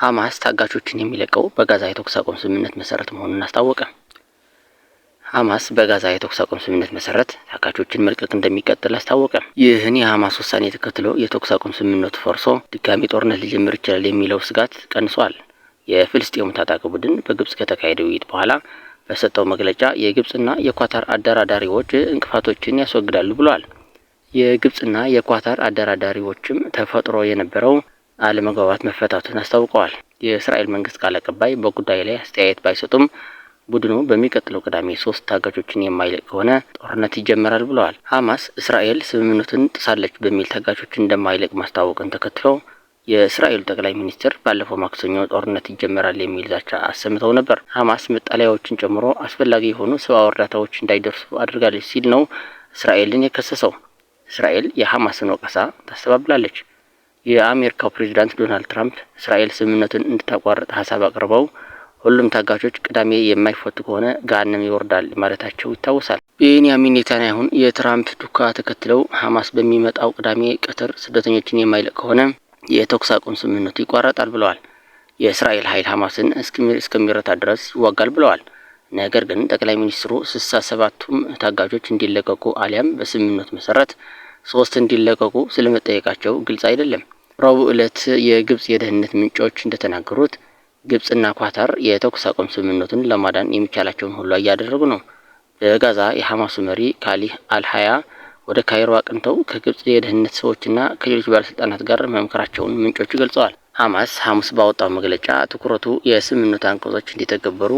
ሐማስ ታጋቾችን የሚለቀው በጋዛ የተኩስ አቁም ስምምነት መሰረት መሆኑን አስታወቀ። ሐማስ በጋዛ የተኩስ አቁም ስምምነት መሰረት ታጋቾችን መልቀቅ እንደሚቀጥል አስታወቀ። ይህን የሐማስ ውሳኔ ተከትሎ የተኩስ አቁም ስምምነቱ ፈርሶ ድጋሚ ጦርነት ሊጀምር ይችላል የሚለው ስጋት ቀንሷል። የፍልስጤሙ ታጣቂ ቡድን በግብጽ ከተካሄደው ውይይት በኋላ በሰጠው መግለጫ የግብጽና የኳታር አደራዳሪዎች እንቅፋቶችን ያስወግዳሉ ብለዋል። የግብጽና የኳታር አደራዳሪዎችም ተፈጥሮ የነበረው አለመግባባት መፈታቱን አስታውቀዋል። የእስራኤል መንግስት ቃል አቀባይ በጉዳዩ ላይ አስተያየት ባይሰጡም ቡድኑ በሚቀጥለው ቅዳሜ 3 ታጋቾችን የማይለቅ ከሆነ ጦርነት ይጀመራል ብለዋል። ሐማስ እስራኤል ስምምነቱን ጥሳለች በሚል ታጋቾችን እንደማይለቅ ማስታወቅን ተከትሎ የእስራኤል ጠቅላይ ሚኒስትር ባለፈው ማክሰኞ ጦርነት ይጀመራል የሚል ዛቻ አሰምተው ነበር። ሐማስ መጠለያዎችን ጨምሮ አስፈላጊ የሆኑ ሰብአዊ እርዳታዎች እንዳይደርሱ አድርጋለች ሲል ነው እስራኤልን የከሰሰው። እስራኤል የሐማስን ወቀሳ ታስተባብላለች። የአሜሪካው ፕሬዝዳንት ዶናልድ ትራምፕ እስራኤል ስምምነቱን እንድታቋርጥ ሀሳብ አቅርበው ሁሉም ታጋቾች ቅዳሜ የማይፈቱ ከሆነ ገሃነም ይወርዳል ማለታቸው ይታወሳል። ቤንያሚን ኔታንያሁን የትራምፕ ዱካ ተከትለው ሐማስ በሚመጣው ቅዳሜ ቀትር ስደተኞችን የማይለቅ ከሆነ የተኩስ አቁም ስምምነቱ ይቋረጣል ብለዋል። የእስራኤል ኃይል ሐማስን እስከሚረታ ድረስ ይዋጋል ብለዋል። ነገር ግን ጠቅላይ ሚኒስትሩ 67ቱም ታጋቾች እንዲለቀቁ አሊያም በስምምነቱ መሰረት 3 እንዲለቀቁ ስለመጠየቃቸው ግልጽ አይደለም። ረቡዕ ዕለት የግብጽ የደህንነት ምንጮች እንደተናገሩት ግብጽና ኳታር የተኩስ አቁም ስምምነቱን ለማዳን የሚቻላቸውን ሁሉ እያደረጉ ነው። በጋዛ የሐማሱ መሪ ካሊህ አልሃያ ወደ ካይሮ አቅንተው ከግብጽ የደህንነት ሰዎችና ከሌሎች ባለስልጣናት ጋር መምከራቸውን ምንጮቹ ገልጸዋል። ሐማስ ሐሙስ ባወጣው መግለጫ ትኩረቱ የስምምነቱ አንቀጾች እንዲተገበሩ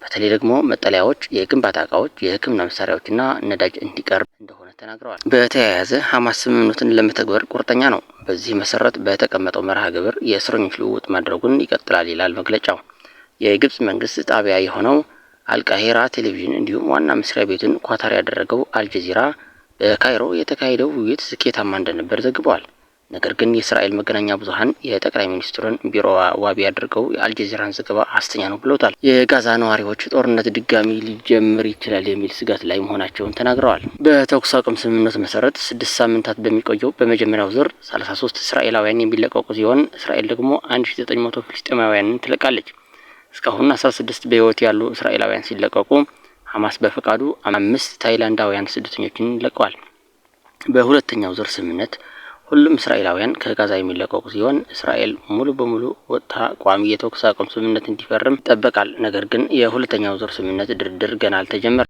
በተለይ ደግሞ መጠለያዎች፣ የግንባታ እቃዎች፣ የሕክምና መሳሪያዎችና ነዳጅ እንዲቀርብ እንደሆነ ተናግረዋል። በተያያዘ ሐማስ ስምምነቱን ለመተግበር ቁርጠኛ ነው። በዚህ መሰረት በተቀመጠው መርሃ ግብር የእስረኞች ልውውጥ ማድረጉን ይቀጥላል ይላል መግለጫው። የግብጽ መንግስት ጣቢያ የሆነው አልቃሂራ ቴሌቪዥን እንዲሁም ዋና መስሪያ ቤቱን ኳታር ያደረገው አልጀዚራ በካይሮ የተካሄደው ውይይት ስኬታማ እንደነበር ዘግበዋል። ነገር ግን የእስራኤል መገናኛ ብዙኃን የጠቅላይ ሚኒስትሩን ቢሮ ዋቢ አድርገው የአልጀዚራን ዘገባ ሐሰተኛ ነው ብለውታል። የጋዛ ነዋሪዎች ጦርነት ድጋሚ ሊጀምር ይችላል የሚል ስጋት ላይ መሆናቸውን ተናግረዋል። በተኩስ አቁም ስምምነት መሰረት 6 ሳምንታት በሚቆየው በመጀመሪያው ዙር 33 እስራኤላውያን የሚለቀቁ ሲሆን እስራኤል ደግሞ 1900 ፍልስጤማውያንን ትለቃለች። እስካሁን 16 በሕይወት ያሉ እስራኤላውያን ሲለቀቁ ሐማስ በፈቃዱ 5 ታይላንዳውያን ስደተኞችን ለቀዋል። በሁለተኛው ዙር ስምምነት ሁሉም እስራኤላውያን ከጋዛ የሚለቀቁ ሲሆን እስራኤል ሙሉ በሙሉ ወጥታ ቋሚ የተኩስ አቁም ስምምነት እንዲፈርም ይጠበቃል። ነገር ግን የሁለተኛው ዙር ስምምነት ድርድር ገና አልተጀመረም።